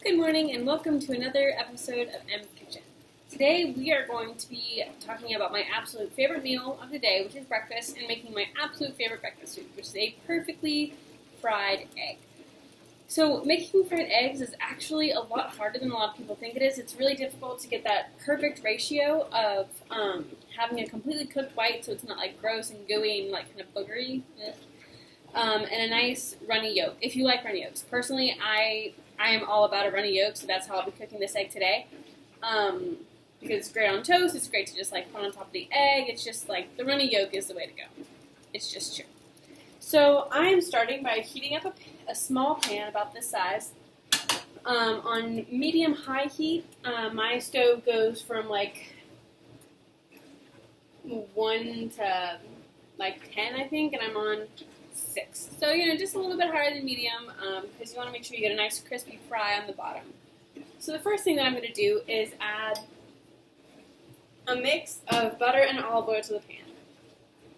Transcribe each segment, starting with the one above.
Good morning and welcome to another episode of M's Kitchen. Today we are going to be talking about my absolute favorite meal of the day, which is breakfast, and making my absolute favorite breakfast food, which is a perfectly fried egg. So making fried eggs is actually a lot harder than a lot of people think it is. It's really difficult to get that perfect ratio of having a completely cooked white so it's not like gross and gooey and like kind of boogery. And a nice runny yolk, if you like runny yolks. Personally, I am all about a runny yolk, so that's how I'll be cooking this egg today. Because it's great on toast, it's great to just like put on top of the egg. It's just like the runny yolk is the way to go. It's just true. So I'm starting by heating up a small pan about this size on medium-high heat. My stove goes from like 1 to like 10, I think, and I'm on 6. So, just a little bit higher than medium because you want to make sure you get a nice crispy fry on the bottom. So the first thing that I'm going to do is add a mix of butter and olive oil to the pan.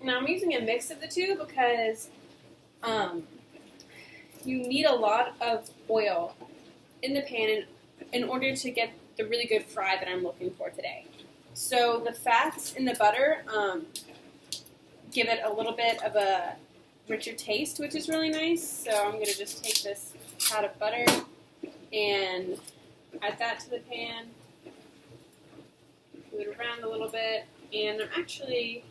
Now I'm using a mix of the two because you need a lot of oil in the pan in order to get the really good fry that I'm looking for today. So the fats in the butter give it a little bit of a richer taste, which is really nice. So I'm going to just take this pat of butter and add that to the pan, move it around a little bit, and I'm actually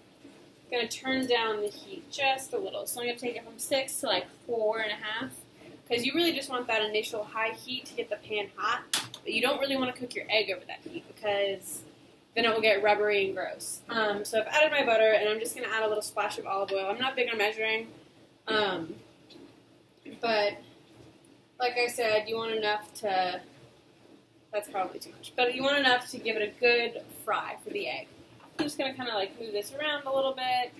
going to turn down the heat just a little. So I'm going to take it from 6 to like 4.5, because you really just want that initial high heat to get the pan hot, but you don't really want to cook your egg over that heat because then it will get rubbery and gross. So I've added my butter, and I'm just going to add a little splash of olive oil. I'm not big on measuring, but like I said, you want enough to, that's probably too much, but you want enough to give it a good fry for the egg. I'm just going to kind of like move this around a little bit,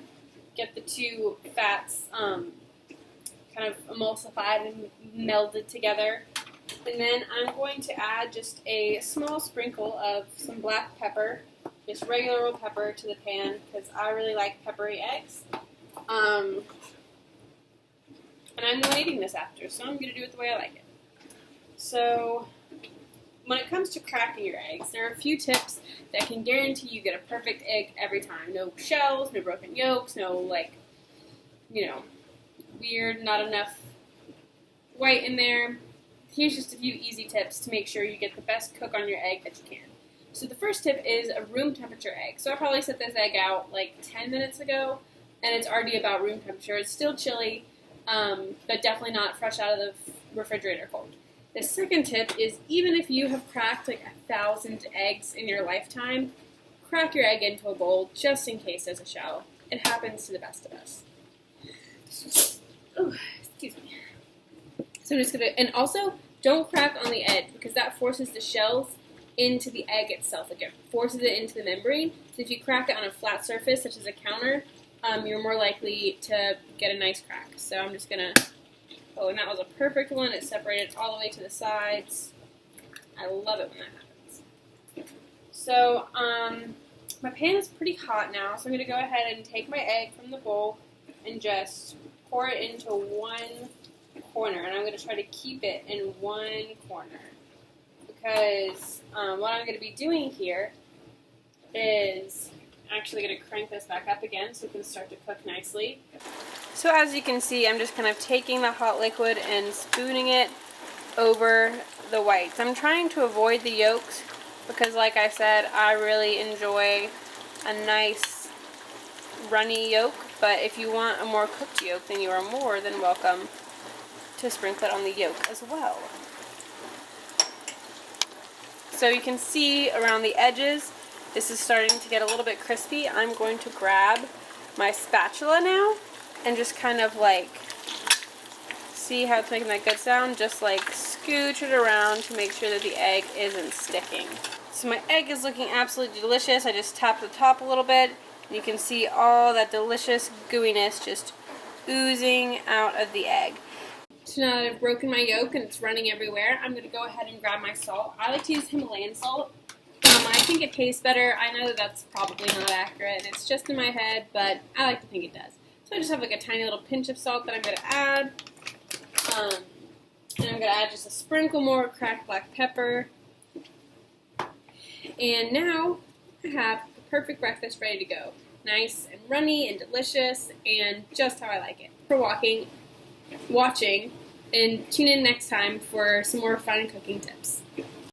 get the two fats kind of emulsified and melded together. And then I'm going to add just a small sprinkle of some black pepper, just regular old pepper, to the pan because I really like peppery eggs. And I'm the one eating this after, so I'm going to do it the way I like it. So when it comes to cracking your eggs, there are a few tips that can guarantee you get a perfect egg every time. No shells, no broken yolks, no weird, not enough white in there. Here's just a few easy tips to make sure you get the best cook on your egg that you can. So the first tip is a room temperature egg. So I probably set this egg out like 10 minutes ago, and it's already about room temperature. It's still chilly, but definitely not fresh out of the refrigerator cold. The second tip is even if you have cracked like 1,000 eggs in your lifetime, crack your egg into a bowl just in case there's a shell. It happens to the best of us. Oh, excuse me. So I'm just gonna, and also don't crack on the edge because that forces the shells into the egg itself. Like it forces it into the membrane. So if you crack it on a flat surface, such as a counter, you're more likely to get a nice crack. So I'm just gonna, oh, and that was a perfect one. It separated all the way to the sides. I love it when that happens. So my pan is pretty hot now, so I'm gonna go ahead and take my egg from the bowl and just pour it into one corner, and I'm going to try to keep it in one corner because what I'm going to be doing here is actually going to crank this back up again so it can start to cook nicely. So as you can see, I'm just kind of taking the hot liquid and spooning it over the whites. I'm trying to avoid the yolks because, like I said, I really enjoy a nice runny yolk, but if you want a more cooked yolk, then you are more than welcome to sprinkle it on the yolk as well. So you can see around the edges, this is starting to get a little bit crispy. I'm going to grab my spatula now and just kind of like, see how it's making that good sound? Just like scooch it around to make sure that the egg isn't sticking. So my egg is looking absolutely delicious. I just tapped the top a little bit, and you can see all that delicious gooiness just oozing out of the egg. So now that I've broken my yolk and it's running everywhere, I'm going to go ahead and grab my salt. I like to use Himalayan salt. I think it tastes better. I know that that's probably not accurate, and it's just in my head, but I like to think it does. So I just have like a tiny little pinch of salt that I'm going to add. And I'm going to add just a sprinkle more cracked black pepper. And now I have the perfect breakfast ready to go. Nice and runny and delicious and just how I like it. For watching, and tune in next time for some more fun cooking tips.